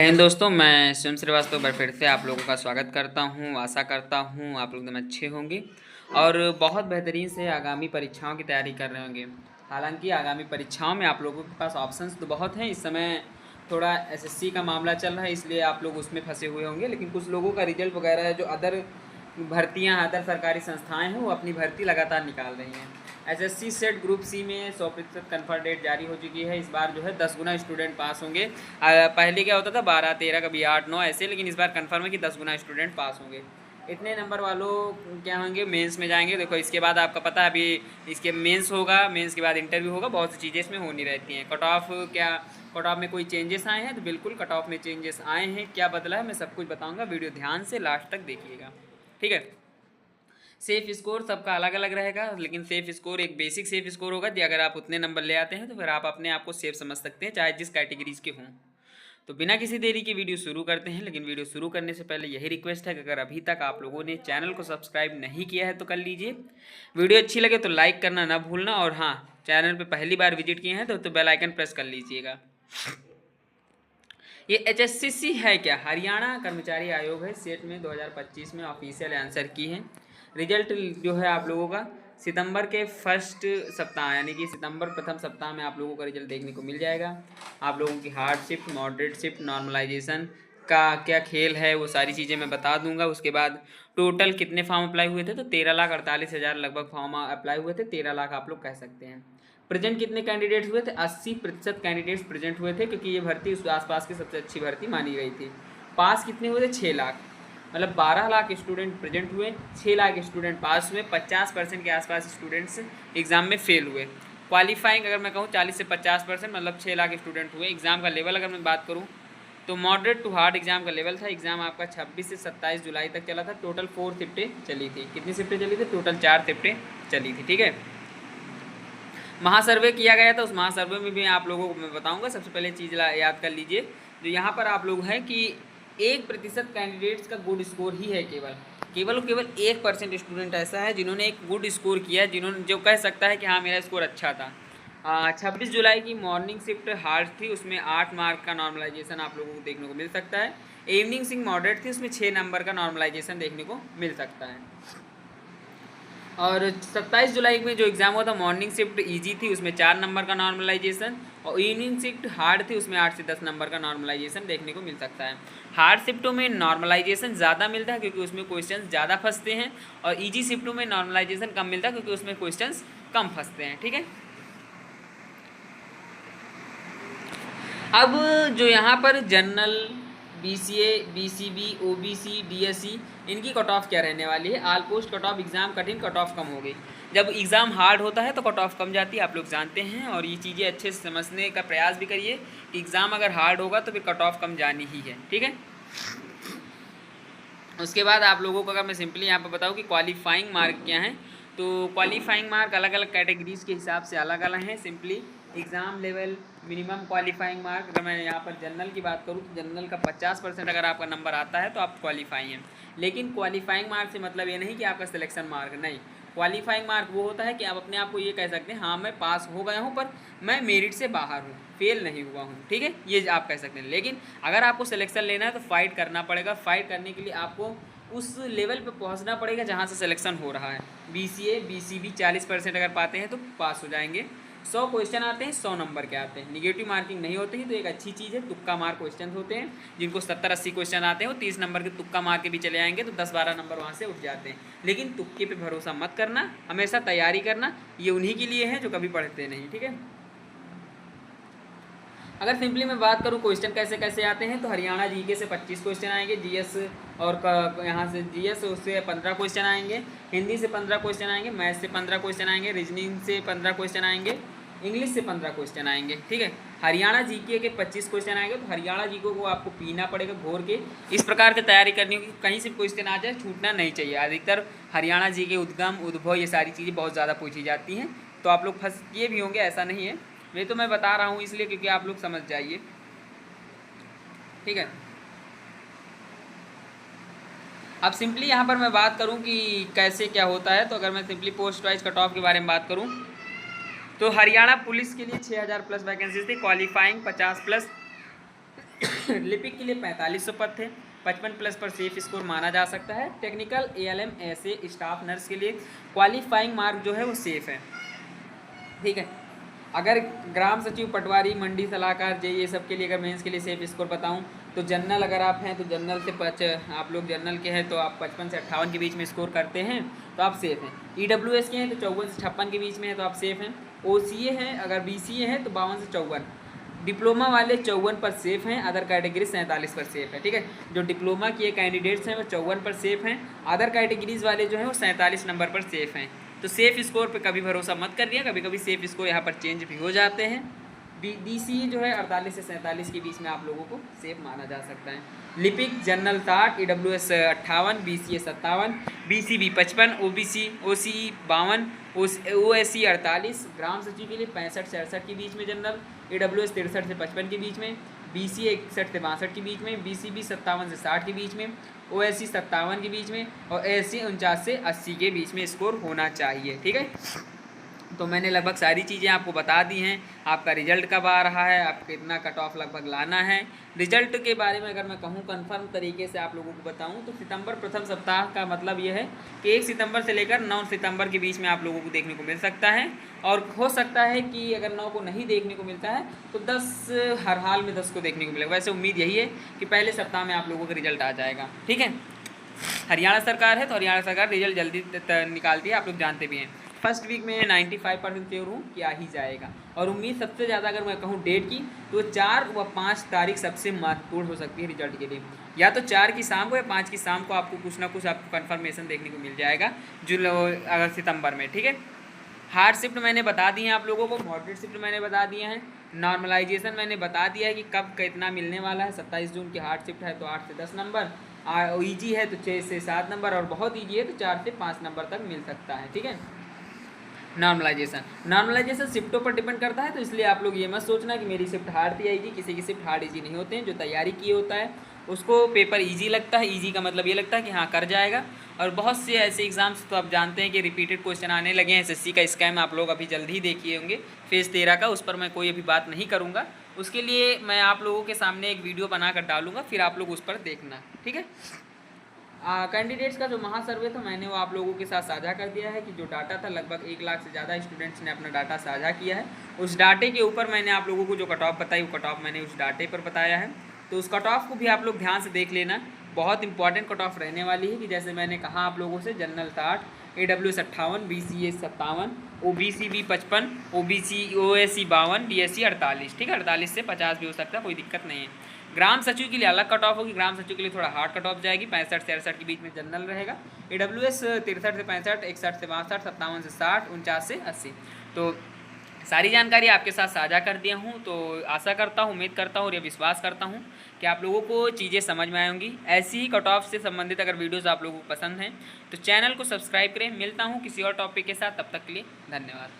दोस्तों, मैं स्वयं श्रीवास्तव बार फिर से आप लोगों का स्वागत करता हूं। आशा करता हूं आप लोग एकदम अच्छे होंगे और बहुत बेहतरीन से आगामी परीक्षाओं की तैयारी कर रहे होंगे। हालांकि आगामी परीक्षाओं में आप लोगों के पास ऑप्शंस तो बहुत हैं। इस समय थोड़ा एसएससी का मामला चल रहा है, इसलिए आप लोग उसमें फंसे हुए होंगे। लेकिन कुछ लोगों का रिजल्ट वगैरह है, जो अदर भर्तियां, अदर सरकारी संस्थाएं हैं, वो अपनी भर्ती लगातार निकाल रही हैं। एसएससी सेट ग्रुप सी में 100% कन्फर्म डेट जारी हो चुकी है। इस बार जो है 10 गुना स्टूडेंट पास होंगे। पहले क्या होता था 12, 13, कभी 8, 9 ऐसे, लेकिन इस बार कन्फर्म है कि 10 गुना स्टूडेंट पास होंगे। इतने नंबर वालों क्या होंगे, मेंस में जाएंगे। देखो, इसके बाद आपका पता है अभी इसके मेंस होगा, मेंस के बाद इंटरव्यू होगा। बहुत सी चीज़ें इसमें होनी रहती हैं। कट ऑफ में कोई चेंजेस आए हैं? तो बिल्कुल कट ऑफ में चेंजेस आए हैं। क्या बदला है मैं सब कुछ बताऊँगा। वीडियो ध्यान से लास्ट तक देखिएगा, ठीक है। सेफ स्कोर सबका अलग अलग रहेगा, लेकिन सेफ स्कोर एक बेसिक सेफ स्कोर होगा जी। अगर आप उतने नंबर ले आते हैं तो फिर आप अपने आप को सेफ समझ सकते हैं, चाहे जिस कैटेगरीज के हों। तो बिना किसी देरी के वीडियो शुरू करते हैं। लेकिन वीडियो शुरू करने से पहले यही रिक्वेस्ट है कि अगर अभी तक आप लोगों ने चैनल को सब्सक्राइब नहीं किया है तो कर लीजिए। वीडियो अच्छी लगे तो लाइक करना ना भूलना, और हाँ, चैनल पर पहली बार विजिट किए हैं तो बेल आइकन प्रेस कर लीजिएगा। ये एचएससीसी है क्या? हरियाणा कर्मचारी आयोग है। सेट में 2025 में ऑफिशियल आंसर की है। रिजल्ट जो है आप लोगों का सितंबर के फर्स्ट सप्ताह, यानी कि सितंबर प्रथम सप्ताह में आप लोगों का रिजल्ट देखने को मिल जाएगा। आप लोगों की hard shift, moderate shift, normalisation का क्या खेल है, वो सारी चीज़ें मैं बता दूंगा। उसके बाद टोटल कितने फॉर्म अप्लाई हुए थे, तो 13,48,000 लगभग फॉर्म अप्लाई हुए थे। 13 लाख आप लोग कह सकते हैं। प्रेजेंट कितने कैंडिडेट्स हुए थे? 80% कैंडिडेट्स प्रेजेंट हुए थे, क्योंकि ये भर्ती उस आसपास की सबसे अच्छी भर्ती मानी गई थी। पास कितने हुए थे? 6 लाख। मतलब 12 लाख स्टूडेंट प्रेजेंट हुए, 6 लाख स्टूडेंट पास हुए, 50% के आसपास स्टूडेंट्स एग्ज़ाम में फेल हुए। क्वालिफाइंग अगर मैं कहूँ 40 से 50%, मतलब 6 लाख स्टूडेंट हुए। एग्ज़ाम का लेवल अगर मैं बात करूँ तो मॉडरेट टू हार्ड एग्जाम का लेवल था। एग्ज़ाम आपका 26 से 27 जुलाई तक चला था। टोटल 4 शिफ्टें चली थी। कितनी शिफ्टें चली थी? टोटल 4 शिफ्टें चली थी, ठीक है। महासर्वे किया गया था। उस महासर्वे में भी आप लोगों को मैं बताऊंगा। सबसे पहले चीज़ याद कर लीजिए, जो यहाँ पर आप लोग हैं कि 1% कैंडिडेट्स का गुड स्कोर ही है। केवल 1% स्टूडेंट ऐसा है जिन्होंने एक गुड स्कोर किया, जिन्होंने जो कह सकता है कि हाँ मेरा स्कोर अच्छा था। 26 जुलाई की मॉर्निंग शिफ्ट हार्ड थी, उसमें 8 मार्क का नॉर्मलाइजेशन आप लोगों को देखने को मिल सकता है। इवनिंग शिफ्ट मॉडरेट थी, उसमें 6 नंबर का नॉर्मलाइजेशन देखने को मिल सकता है। और 27 जुलाई में जो एग्ज़ाम हुआ था, मॉर्निंग शिफ्ट इजी थी, उसमें 4 नंबर का नॉर्मलाइजेशन, और इवनिंग शिफ्ट हार्ड थी, उसमें 8 से 10 नंबर का नॉर्मलाइजेशन देखने को मिल सकता है। हार्ड शिफ्टों में नॉर्मलाइजेशन ज़्यादा मिलता है क्योंकि उसमें क्वेश्चंस ज़्यादा फंसते हैं, और ईजी शिफ्टों में नॉर्मलाइजेशन कम मिलता है क्योंकि उसमें क्वेश्चंस कम फंसते हैं, ठीक है। अब जो यहाँ पर general, BCA, BCB, OBC, DSC, इनकी कट ऑफ क्या रहने वाली है? All post cut off exam कठिन, कट ऑफ कम हो गई। जब एग्ज़ाम हार्ड होता है तो कट ऑफ कम जाती है, आप लोग जानते हैं। और ये चीज़ें अच्छे से समझने का प्रयास भी करिए कि एग्ज़ाम अगर हार्ड होगा तो फिर कट ऑफ कम जानी ही है, ठीक है। उसके बाद आप लोगों को अगर मैं सिंपली यहाँ पर बताऊँ कि क्वालिफाइंग मार्क क्या हैं, तो क्वालिफाइंग मार्क अलग अलग कैटेगरीज के हिसाब से अलग अलग हैं। Simply exam level minimum qualifying mark, अगर मैं यहाँ पर जनरल की बात करूँ तो जनरल का 50% अगर आपका नंबर आता है तो आप क्वालिफाई हैं। लेकिन क्वालिफाइंग मार्क से मतलब ये नहीं कि आपका सिलेक्शन मार्क, नहीं। क्वालिफाइंग मार्क वो होता है कि आप अपने आप को ये कह सकते हैं हाँ मैं पास हो गया हूँ, पर मैं मेरिट से बाहर हूँ, फेल नहीं हुआ हूँ, ठीक है, ये आप कह सकते हैं। लेकिन अगर आपको सिलेक्शन लेना है तो फाइट करना पड़ेगा। फाइट करने के लिए आपको उस लेवल पे पहुंचना पड़ेगा जहां से सिलेक्शन हो रहा है। बीसीए, बीसीबी 40% अगर पाते हैं तो पास हो जाएंगे। 100 क्वेश्चन आते हैं, 100 नंबर के आते हैं, निगेटिव मार्किंग नहीं होती है, तो एक अच्छी चीज़ है। तुक्का मार क्वेश्चन होते हैं, जिनको 70-80 क्वेश्चन आते हैं वो 30 नंबर के तुक्का मार के भी चले आएंगे, तो 10-12 नंबर वहाँ से उठ जाते हैं। लेकिन तुक्के पे भरोसा मत करना, हमेशा तैयारी करना। ये उन्हीं के लिए है जो कभी पढ़ते नहीं, ठीक है। अगर सिंपली मैं बात करूँ क्वेश्चन कैसे कैसे आते हैं, तो हरियाणा जीके से 25 क्वेश्चन आएंगे, जीएस और यहाँ से जीएस उससे 15 क्वेश्चन आएंगे, हिंदी से 15 क्वेश्चन आएंगे, मैथ से 15 क्वेश्चन आएंगे, रीजनिंग से 15 क्वेश्चन आएंगे, इंग्लिश से 15 क्वेश्चन आएंगे, ठीक है। हरियाणा जीके के 25 क्वेश्चन आएंगे, तो हरियाणा जीके को आपको पीना पड़ेगा घोर के। इस प्रकार की तैयारी करनी होगी, कहीं से क्वेश्चन आ जाए छूटना नहीं चाहिए। अधिकतर हरियाणा जीके उद्गम, उद्भव, ये सारी चीज़ें बहुत ज़्यादा पूछी जाती हैं, तो आप लोग फंस किए भी होंगे, ऐसा नहीं है। मैं तो मैं बता रहा हूँ इसलिए क्योंकि आप लोग समझ जाइए, ठीक है। अब सिंपली यहाँ पर मैं बात करूँ कि कैसे क्या होता है, तो अगर मैं simply post wise cut off के बारे में बात करूँ तो हरियाणा पुलिस के लिए 6000 प्लस वैकेंसीज थी, क्वालिफाइंग 50 प्लस लिपिक के लिए 4500 पद थे, 55 प्लस पर सेफ स्कोर माना जा सकता है। टेक्निकल ALM ऐसे स्टाफ नर्स के लिए क्वालिफाइंग मार्क जो है वो सेफ है, ठीक है। अगर ग्राम सचिव, पटवारी, मंडी सलाहकार, जे ये सब के लिए अगर मेंस के लिए सेफ स्कोर बताऊं तो जनरल अगर आप हैं तो जनरल से आप लोग जनरल के हैं तो आप 55 से 58 के बीच में स्कोर करते हैं तो आप सेफ़ हैं। EWS के हैं तो 54 से 56 के बीच में है तो आप सेफ़ हैं। OCA हैं, अगर BCA हैं तो 52 से 54। डिप्लोमा वाले 54 पर सेफ़ हैं, अदर कैटेगरी 47 पर सेफ़ है, ठीक है। जो डिप्लोमा किए कैंडिडेट्स हैं वो 54 पर सेफ़ हैं, अदर कैटेगरीज वाले जो हैं वो 47 नंबर पर सेफ़ हैं। तो सेफ़ स्कोर पे कभी भरोसा मत करिए, कभी कभी सेफ़ स्कोर यहाँ पर चेंज भी हो जाते हैं। DCE जो है 48 से 47 के बीच में आप लोगों को सेफ माना जा सकता है। लिपिक general 60, EWS 58, BCA 57, BCB 55, OCE 52, OSC 48, ग्राम सचिव के लिए 65 से 68 के बीच में जनरल, EWS 63 से 55 के बीच में, BCA 61 से 62 के बीच में, BCB 57 से 60 के बीच में, OSC 57 के बीच में और ASC 49 से 80 के बीच में स्कोर होना चाहिए, ठीक है। तो मैंने लगभग सारी चीज़ें आपको बता दी हैं। आपका रिजल्ट कब आ रहा है, आपको कितना कट ऑफ लगभग लाना है। रिजल्ट के बारे में अगर मैं कहूँ कंफर्म तरीके से आप लोगों को बताऊँ तो सितंबर प्रथम सप्ताह का मतलब ये है कि 1 सितंबर से लेकर 9 सितंबर के बीच में आप लोगों को देखने को मिल सकता है। और हो सकता है कि अगर 9 को नहीं देखने को मिलता है तो 10 हर हाल में 10 को देखने को मिलेगा। वैसे उम्मीद यही है कि पहले सप्ताह में आप लोगों का रिजल्ट आ जाएगा, ठीक है। हरियाणा सरकार है तो हरियाणा सरकार रिजल्ट जल्दी निकालती है, आप लोग जानते भी हैं। फर्स्ट वीक में 95% श्योर हूँ कि आ ही जाएगा। और उम्मीद सबसे ज़्यादा अगर मैं कहूँ डेट की तो 4 व 5 तारीख सबसे महत्वपूर्ण हो सकती है रिजल्ट के लिए। या तो 4 की शाम को या 5 की शाम को आपको कुछ ना कुछ आपको कन्फर्मेशन देखने को मिल जाएगा अगर सितंबर में, ठीक है। हार्ड शिफ्ट मैंने बता दिए हैं आप लोगों को, मॉडरेट शिफ्ट मैंने बता दिए हैं, नॉर्मलाइजेशन मैंने बता दिया है कि कब कितना मिलने वाला है। 27 जून की हार्ड शिफ्ट है तो 8 से 10 नंबर, ईजी है तो 6 से 7 नंबर और बहुत ईजी है तो 4 से 5 नंबर तक मिल सकता है, ठीक है। नॉर्मलाइजेशन शिफ्टों पर डिपेंड करता है, तो इसलिए आप लोग ये मत सोचना कि मेरी शिफ्ट हार्ड थी आएगी। किसी की शिफ्ट हार्ड इजी नहीं होते हैं। जो तैयारी किए होता है उसको पेपर इजी लगता है। इजी का मतलब ये लगता है कि हाँ कर जाएगा। और बहुत से ऐसे एग्जाम्स तो आप जानते हैं कि रिपीटेड क्वेश्चन आने लगे हैं। SSC का स्कैम आप लोग अभी जल्दी ही देखिए होंगे फेज़ 13 का, उस पर मैं कोई अभी बात नहीं करूँगा। उसके लिए मैं आप लोगों के सामने एक वीडियो बना कर डालूँगा, फिर आप लोग उस पर देखना, ठीक है। कैंडिडेट्स का जो महासर्वे था मैंने वो आप लोगों के साथ साझा कर दिया है कि जो डाटा था लगभग 1 लाख से ज़्यादा स्टूडेंट्स ने अपना डाटा साझा किया है। उस डाटे के ऊपर मैंने आप लोगों को जो कट ऑफ बताई वो कट ऑफ मैंने उस डाटे पर बताया है। तो उस कट ऑफ को भी आप लोग ध्यान से देख लेना, बहुत इंपॉर्टेंट कट ऑफ रहने वाली है। कि जैसे मैंने कहा आप लोगों से general 60, AWS 58, BCA 57, OBCB 55, OSC 52, DSC 48, ठीक है। 48 से 50 भी हो सकता है, कोई दिक्कत नहीं है। ग्राम सचिव के लिए अलग कट ऑफ होगी, ग्राम सचिव के लिए थोड़ा हार्ड कट ऑफ जाएगी। 65 से 68 के बीच में जनरल रहेगा। AWS 63 से 65, 61 से 62, 57 से 60, 49 से 80। तो सारी जानकारी आपके साथ साझा कर दिया हूँ। तो आशा करता हूँ, उम्मीद करता हूँ और ये विश्वास करता हूँ कि आप लोगों को चीज़ें समझ में आएंगी। ऐसी ही कट ऑफ से संबंधित अगर वीडियोस आप लोगों को पसंद हैं तो चैनल को सब्सक्राइब करें। मिलता हूँ किसी और टॉपिक के साथ, तब तक के लिए धन्यवाद।